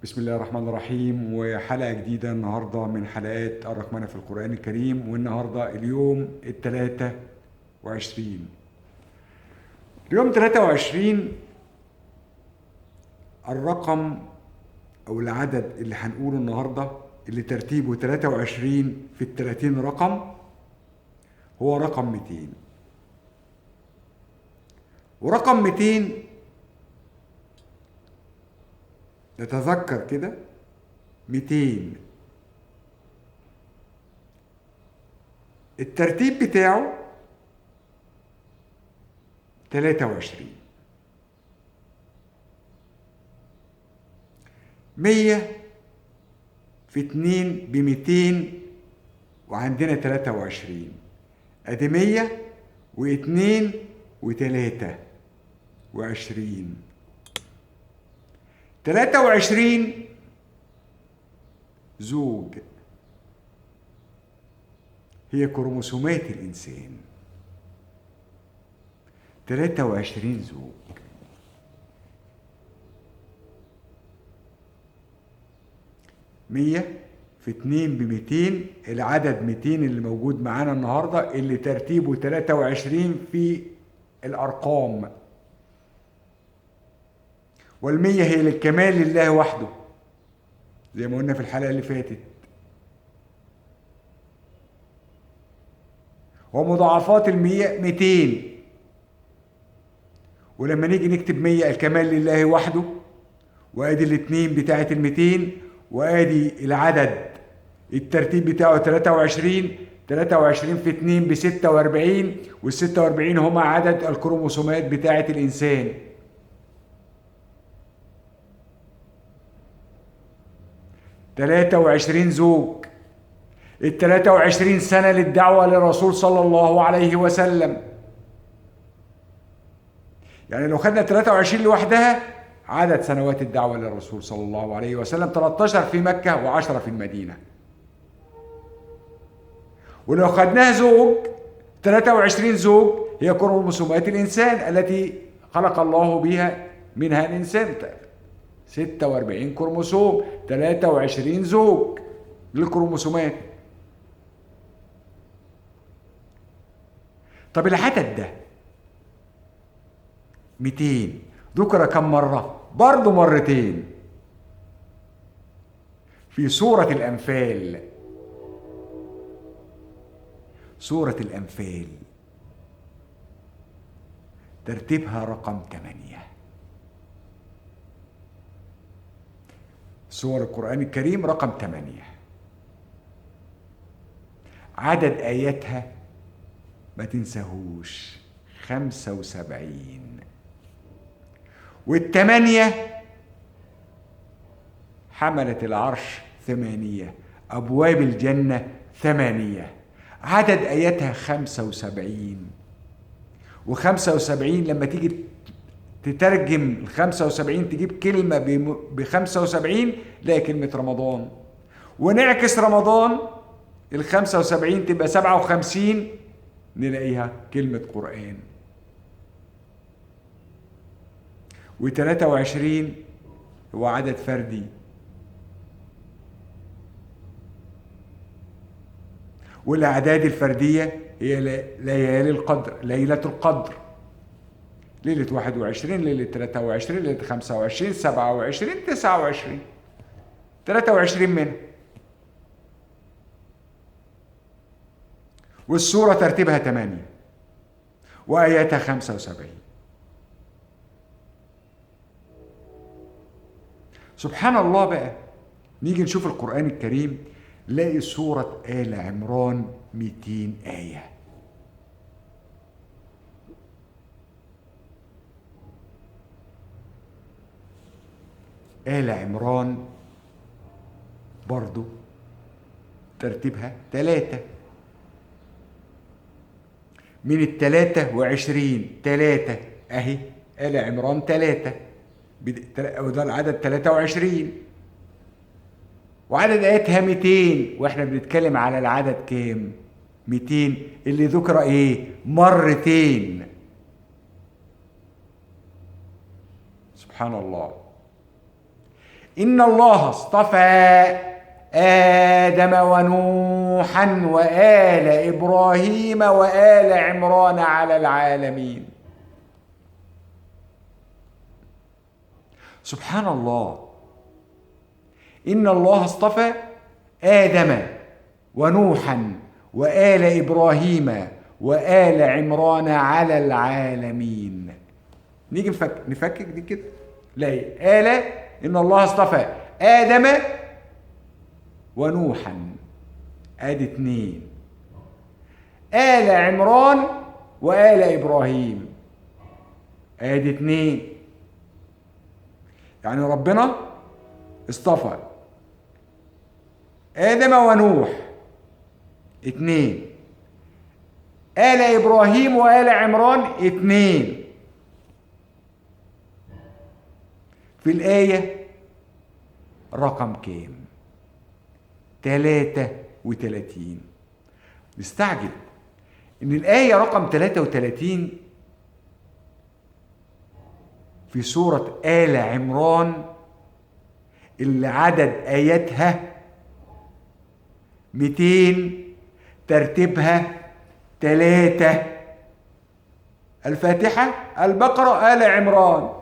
بسم الله الرحمن الرحيم، وحلقة جديدة النهاردة من حلقات الرحمنة في القرآن الكريم. والنهاردة اليوم 23. اليوم 23 الرقم أو العدد اللي هنقوله النهاردة اللي ترتيبه 23 في ال30 رقم هو رقم 200. ورقم 200 نتذكر كده 200 الترتيب بتاعه 23. 100 في 2 ب200 وعندنا 23. ادي 100 و2 و23. 23 زوج، هي كروموسومات الإنسان. 23 زوج. مية في 2 ب200، العدد 200 اللي موجود معانا النهاردة اللي ترتيبه 23 في الأرقام. والمية هي للكمال لله وحده زي ما قلنا في الحلقة اللي فاتت. ومضاعفات المية 200. ولما نيجي نكتب 100 الكمال لله وحده، وادي الاتنين بتاعت ال200، وادي العدد الترتيب بتاعه 23. 23 في 2 ب46، وال46 هما عدد الكروموسومات بتاعت الإنسان. 23 زوج. ال23 سنة للدعوة للرسول صلى الله عليه وسلم. يعني لو خدنا 23 لوحدها عدد سنوات الدعوة للرسول صلى الله عليه وسلم 13 في مكة و10 في المدينة. ولو خدناها زوج 23 زوج هي كروموسومات الإنسان التي خلق الله بها منها الإنسان. 46 كروموسوم، 23 زوج للكروموسومات. طب العدد ده 200 ذكر كم مرة؟ برضه مرتين في سورة الأنفال. سورة الأنفال ترتيبها رقم 8. سور القرآن الكريم رقم 8. عدد آياتها ما تنساهوش 75. والثمانية حملة العرش 8، أبواب الجنة 8. عدد آياتها 75. و75 لما تيجي تترجم ال75 تجيب كلمة ب75 تلاقي كلمة رمضان. ونعكس رمضان ال75 تبقى 57 نلاقيها كلمة قرآن. و23 هو عدد فردي. والأعداد الفردية هي ليالي القدر، ليلة القدر، ليلة 21، ليلة 23، ليلة 25، 27، 29، 23 منها. والسورة ترتيبها 8 وآياتها 75. سبحان الله بقى، نيجي نشوف القرآن الكريم نلاقي سورة آل عمران 200 آية. آل عمران برضو ترتيبها 3. من ال23 3 اهي آل عمران 3 وده العدد 23. وعدد آياتها 200، واحنا بنتكلم على العدد كام؟ 200 اللي ذكر ايه؟ مرتين. سبحان الله. إن الله اصطفى آدم ونوحا وآل إبراهيم وآل عمران على العالمين. سبحان الله. إن الله اصطفى آدم ونوحا وآل إبراهيم وآل عمران على العالمين. نيجي نفكك دي كده، لا آل، إن الله اصطفى آدم ونوحا، ادي 2. آل عمران وآل إبراهيم، ادي 2. يعني ربنا اصطفى آدم ونوح 2، آل إبراهيم وآل عمران 2. في الآية رقم كام؟ 33. نستعجب إن الآية رقم 33 في سورة آل عمران اللي عدد آياتها 200، ترتيبها 3: الفاتحة، البقرة، آل عمران.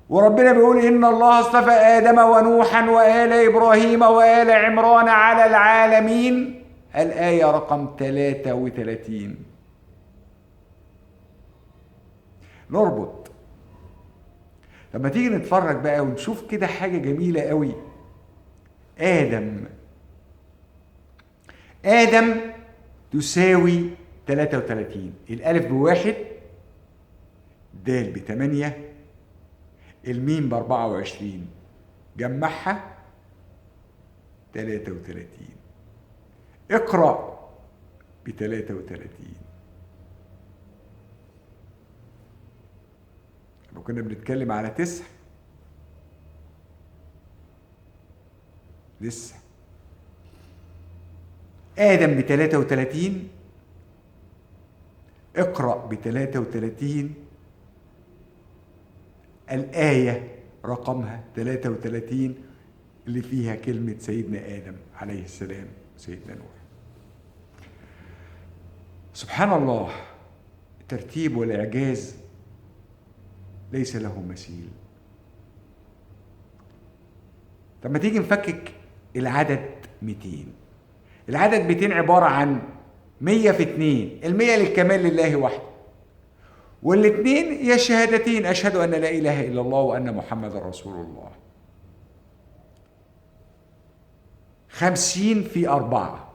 وربنا بيقول إن الله اصطفى آدم ونوحا وآل إبراهيم وآل عمران على العالمين، الآية رقم 33. نربط. لما تيجي نتفرج بقى ونشوف كده حاجة جميلة قوي. آدم تساوي 33، الألف ب1، دال ب8، الميم ب24، جمعها 33. اقرأ ب33. لو كنا بنتكلم على 9 لسه. آدم ب33، اقرأ ب33، الآية رقمها 33 اللي فيها كلمة سيدنا آدم عليه السلام وسيدنا نوح. سبحان الله، الترتيب والإعجاز ليس له مثيل. طب ما تيجي نفكك العدد 200. العدد 200 عبارة عن 100 في 2، ال100 للكمال لله وحده، وال2 هي الشهادتين: أشهد أن لا إله إلا الله وأن محمد رسول الله. 50 في 4.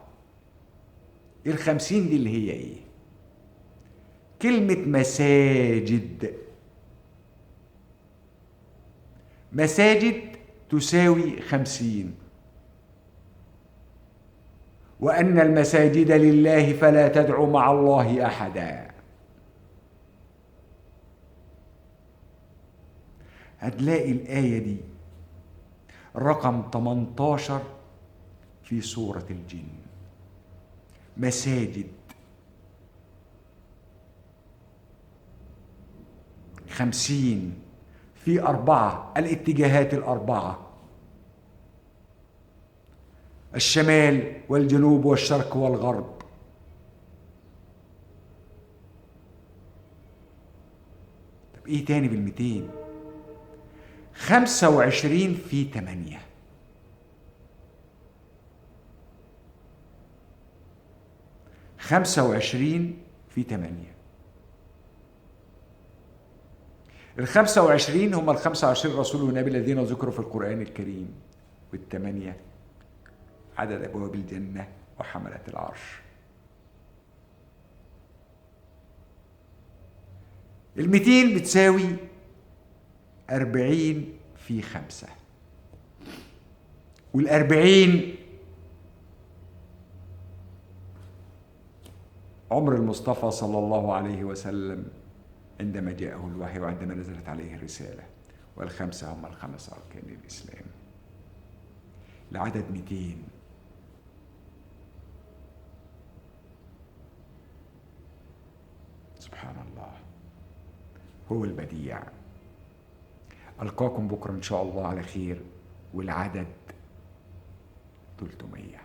ال50 دي اللي هي إيه؟ كلمة مساجد. مساجد تساوي 50. وأن المساجد لله فلا تدعوا مع الله أحدا. هتلاقي الآية دي رقم 18 في سورة الجن. مساجد 50 في 4، الاتجاهات ال4: الشمال والجنوب والشرق والغرب. طب ايه تاني بال200؟ 25 في 8. 25 في 8. ال25 هم ال25 رسول ونبي الذين ذكروا في القرآن الكريم، وال8 عدد أبواب الجنة وحملة العرش. ال200 بتساوي 40 في 5. وال40 عمر المصطفى صلى الله عليه وسلم عندما جاءه الوحي وعندما نزلت عليه الرسالة. وال5 هم ال5 أركان الإسلام. العدد 200. سبحان الله، هو البديع ألقاكم بكرة إن شاء الله على خير، والعدد 300.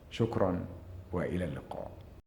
شكرا وإلى اللقاء.